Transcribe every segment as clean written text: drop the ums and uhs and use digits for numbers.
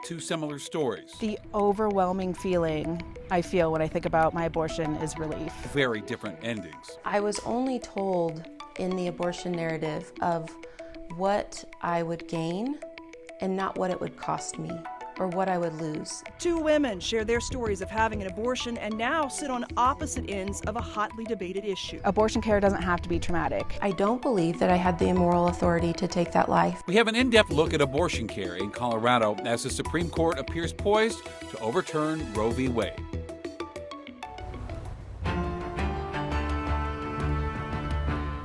two similar stories. The overwhelming feeling I feel when I think about my abortion is relief. Very different endings. I was only told in the abortion narrative of what I would gain and not what it would cost me or what I would lose. Two women share their stories of having an abortion and now sit on opposite ends of a hotly debated issue. Abortion care doesn't have to be traumatic. I don't believe that I had the moral authority to take that life. We have an in-depth look at abortion care in Colorado as the Supreme Court appears poised to overturn Roe v. Wade.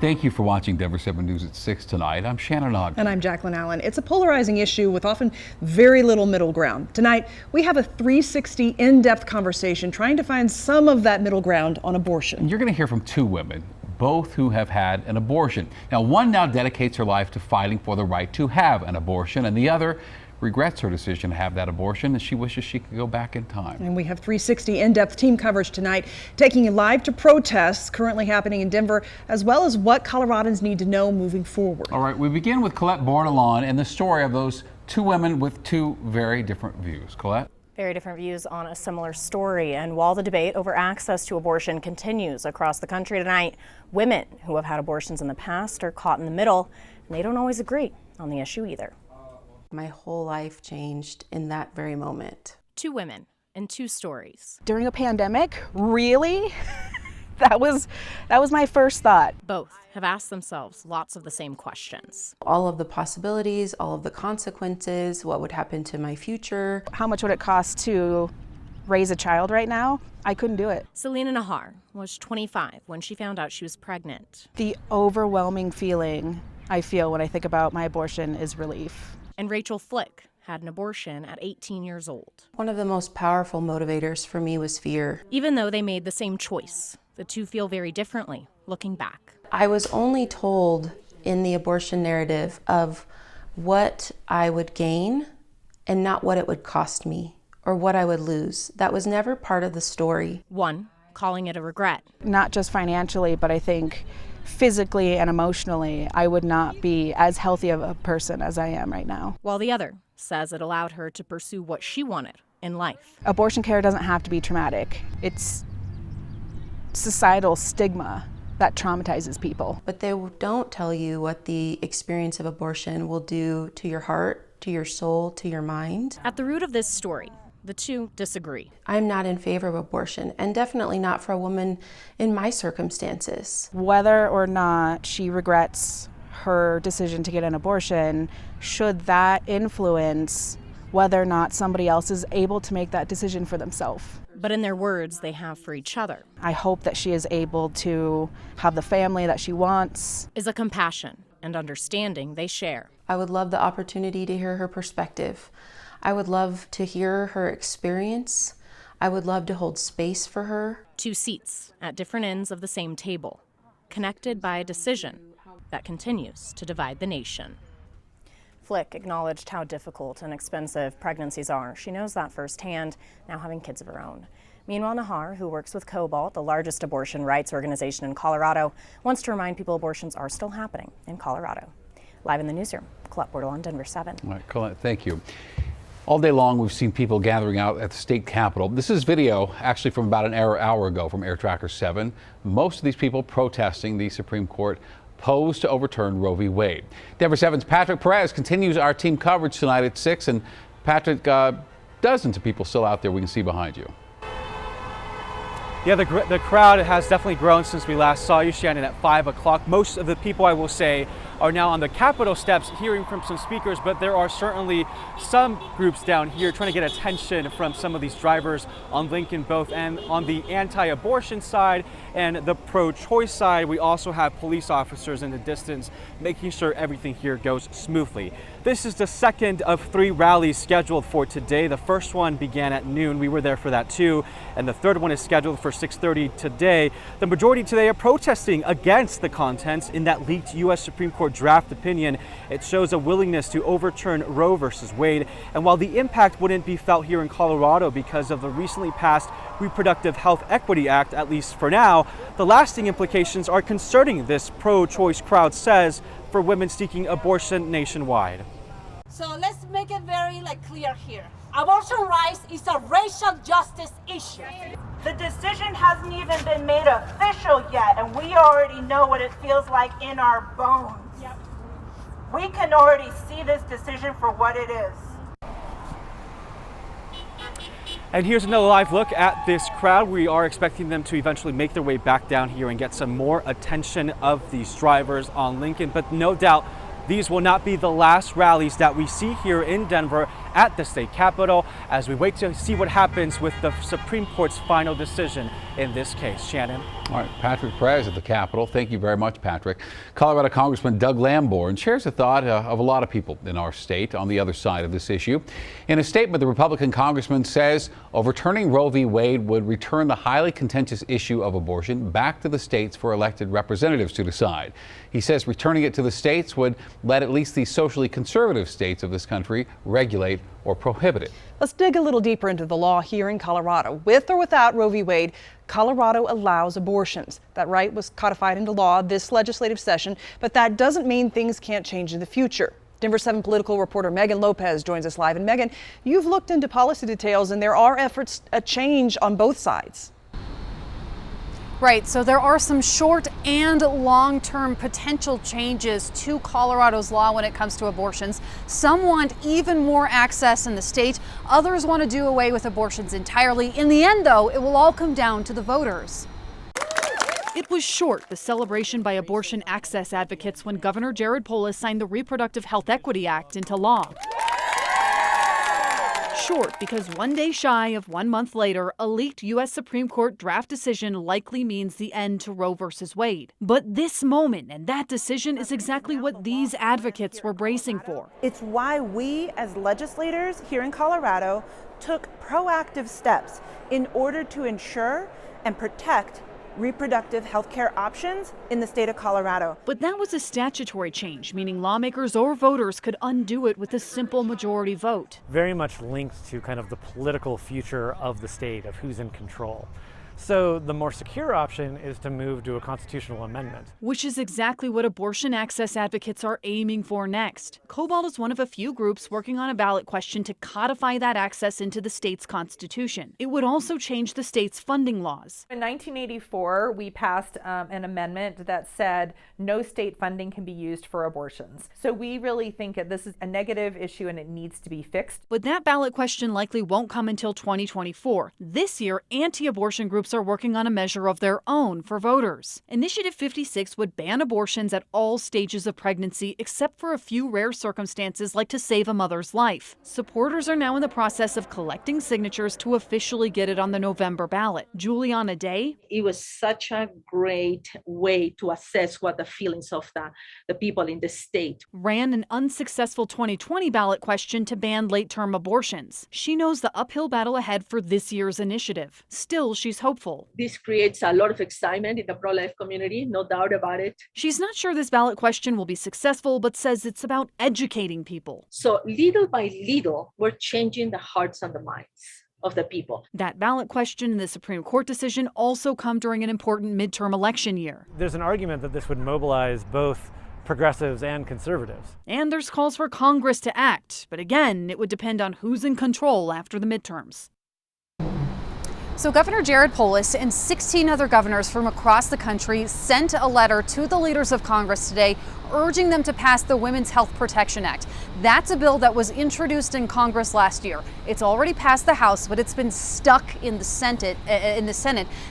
Thank you for watching Denver 7 News at 6 tonight. I'm Shannon Ogden. And I'm Jacqueline Allen. It's a polarizing issue with often very little middle ground. Tonight, we have a 360 in-depth conversation trying to find some of that middle ground on abortion. You're going to hear from two women, both who have had an abortion. Now, one now dedicates her life to fighting for the right to have an abortion, and the other regrets her decision to have that abortion, and she wishes she could go back in time. And we have 360 in-depth team coverage tonight, taking you live to protests currently happening in Denver, as well as what Coloradans need to know moving forward. All right, we begin with Colette Bordelon and the story of those two women with two very different views. Colette? Very different views on a similar story. And while the debate over access to abortion continues across the country tonight, women who have had abortions in the past are caught in the middle, and they don't always agree on the issue either. My whole life changed in that very moment. Two women and two stories. During a pandemic, really? That was my first thought. Both have asked themselves lots of the same questions. All of the possibilities, all of the consequences, what would happen to my future. How much would it cost to raise a child right now? I couldn't do it. Selena Nahar was 25 when she found out she was pregnant. The overwhelming feeling I feel when I think about my abortion is relief. And Rachel Flick had an abortion at 18 years old. One of the most powerful motivators for me was fear. Even though they made the same choice, the two feel very differently looking back. I was only told in the abortion narrative of what I would gain and not what it would cost me or what I would lose. That was never part of the story. One, calling it a regret. Not just financially, but I think physically and emotionally, I would not be as healthy of a person as I am right now. While the other says it allowed her to pursue what she wanted in life. Abortion care doesn't have to be traumatic. It's societal stigma that traumatizes people. But they don't tell you what the experience of abortion will do to your heart, to your soul, to your mind. At the root of this story, the two disagree. I'm not in favor of abortion, and definitely not for a woman in my circumstances. Whether or not she regrets her decision to get an abortion, should that influence whether or not somebody else is able to make that decision for themselves? But in their words, they have for each other. I hope that she is able to have the family that she wants. Is a compassion and understanding they share. I would love the opportunity to hear her perspective. I would love to hear her experience. I would love to hold space for her. Two seats at different ends of the same table, connected by a decision that continues to divide the nation. Flick acknowledged how difficult and expensive pregnancies are. She knows that firsthand, now having kids of her own. Meanwhile, Nahar, who works with Cobalt, the largest abortion rights organization in Colorado, wants to remind people abortions are still happening in Colorado. Live in the newsroom, Colette Bordelon, Denver 7. All right, Colette, thank you. All day long, we've seen people gathering out at the state capitol. This is video actually from about an hour ago from Air Tracker 7. Most of these people protesting the Supreme Court posed to overturn Roe v. Wade. Denver 7's Patrick Perez continues our team coverage tonight at 6. And Patrick, dozens of people still out there we can see behind you. Yeah, the crowd has definitely grown since we last saw you, Shannon, at 5 o'clock. Most of the people, I will say, are now on the Capitol steps hearing from some speakers, but there are certainly some groups down here trying to get attention from some of these drivers on Lincoln, both and on the anti-abortion side and the pro-choice side. We also have police officers in the distance making sure everything here goes smoothly. This is the second of 3 rallies scheduled for today. The first one began at noon. We were there for that too. And the third one is scheduled for 6:30 today. The majority today are protesting against the contents in that leaked U.S. Supreme Court draft opinion. It shows a willingness to overturn Roe versus Wade. And while the impact wouldn't be felt here in Colorado because of the recently passed Reproductive Health Equity Act, at least for now, the lasting implications are concerning, this pro-choice crowd says, for women seeking abortion nationwide. So let's make it very clear here. Abortion rights is a racial justice issue. The decision hasn't even been made official yet, and we already know what it feels like in our bones. Yep. We can already see this decision for what it is. And here's another live look at this crowd. We are expecting them to eventually make their way back down here and get some more attention of these drivers on Lincoln. But no doubt, these will not be the last rallies that we see here in Denver at the state capitol as we wait to see what happens with the Supreme Court's final decision in this case. Shannon. All right, Patrick Perez at the Capitol. Thank you very much, Patrick. Colorado Congressman Doug Lamborn shares the thought of a lot of people in our state on the other side of this issue. In a statement, the Republican congressman says overturning Roe v. Wade would return the highly contentious issue of abortion back to the states for elected representatives to decide. He says returning it to the states would let at least the socially conservative states of this country regulate or prohibit it. Let's dig a little deeper into the law here in Colorado. With or without Roe v. Wade, Colorado allows abortions. That right was codified into law this legislative session, but that doesn't mean things can't change in the future. Denver 7 political reporter Megan Lopez joins us live. And Megan, you've looked into policy details and there are efforts at change on both sides. Right, so there are some short and long-term potential changes to Colorado's law when it comes to abortions. Some want even more access in the state. Others want to do away with abortions entirely. In the end, though, it will all come down to the voters. It was short, the celebration by abortion access advocates, when Governor Jared Polis signed the Reproductive Health Equity Act into law. Short because 1 day shy of 1 month later, a leaked U.S. Supreme Court draft decision likely means the end to Roe versus Wade. But this moment and that decision is exactly what these advocates were bracing for. It's why we as legislators here in Colorado took proactive steps in order to ensure and protect reproductive health care options in the state of Colorado. But that was a statutory change, meaning lawmakers or voters could undo it with a simple majority vote. Very much linked to kind of the political future of the state, of who's in control. So the more secure option is to move to a constitutional amendment. Which is exactly what abortion access advocates are aiming for next. Cobalt is one of a few groups working on a ballot question to codify that access into the state's constitution. It would also change the state's funding laws. In 1984, we passed an amendment that said no state funding can be used for abortions. So we really think that this is a negative issue and it needs to be fixed. But that ballot question likely won't come until 2024. This year, anti-abortion groups are working on a measure of their own for voters. Initiative 56 would ban abortions at all stages of pregnancy except for a few rare circumstances like to save a mother's life. Supporters are now in the process of collecting signatures to officially get it on the November ballot. Juliana Day. It was such a great way to assess what the feelings of the people in the state. Ran an unsuccessful 2020 ballot question to ban late-term abortions. She knows the uphill battle ahead for this year's initiative. Still, she's hopeful. This creates a lot of excitement in the pro-life community, no doubt about it. She's not sure this ballot question will be successful, but says it's about educating people. So little by little, we're changing the hearts and the minds of the people. That ballot question and the Supreme Court decision also come during an important midterm election year. There's an argument that this would mobilize both progressives and conservatives. And there's calls for Congress to act, but again, it would depend on who's in control after the midterms. So Governor Jared Polis and 16 other governors from across the country sent a letter to the leaders of Congress today urging them to pass the Women's Health Protection Act. That's a bill that was introduced in Congress last year. It's already passed the House, but it's been stuck in the Senate.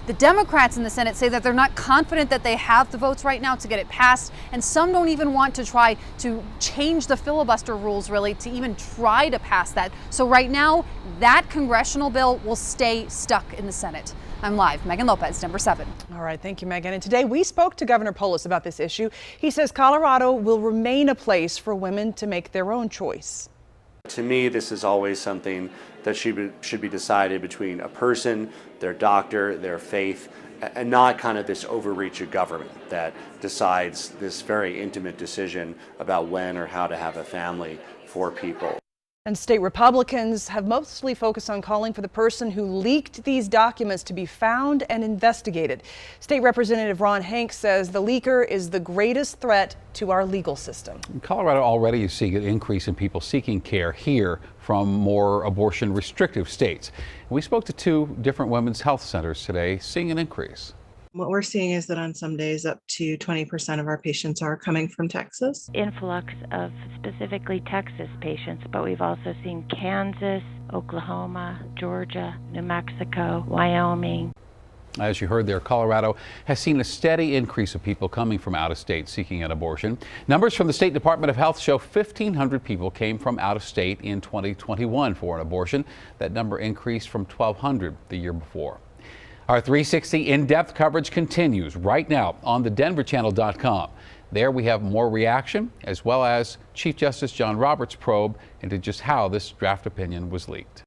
The Democrats in the Senate say that they're not confident that they have the votes right now to get it passed, and some don't even want to try to change the filibuster rules really to even try to pass that. So right now, that congressional bill will stay stuck in the Senate. I'm live. Megan Lopez, Denver 7. All right, thank you, Megan. And today we spoke to Governor Polis about this issue. He says Colorado will remain a place for women to make their own choice. To me, this is always something that should be decided between a person, their doctor, their faith, and not kind of this overreach of government that decides this very intimate decision about when or how to have a family for people. And state Republicans have mostly focused on calling for the person who leaked these documents to be found and investigated. State Representative Ron Hanks says the leaker is the greatest threat to our legal system. In Colorado already you see an increase in people seeking care here from more abortion restrictive states. We spoke to 2 different women's health centers today, seeing an increase. What we're seeing is that on some days up to 20% of our patients are coming from Texas. Influx of specifically Texas patients, but we've also seen Kansas, Oklahoma, Georgia, New Mexico, Wyoming. As you heard there, Colorado has seen a steady increase of people coming from out of state seeking an abortion. Numbers from the State Department of Health show 1,500 people came from out of state in 2021 for an abortion. That number increased from 1,200 the year before. Our 360 in-depth coverage continues right now on thedenverchannel.com. There we have more reaction, as well as Chief Justice John Roberts' probe into just how this draft opinion was leaked.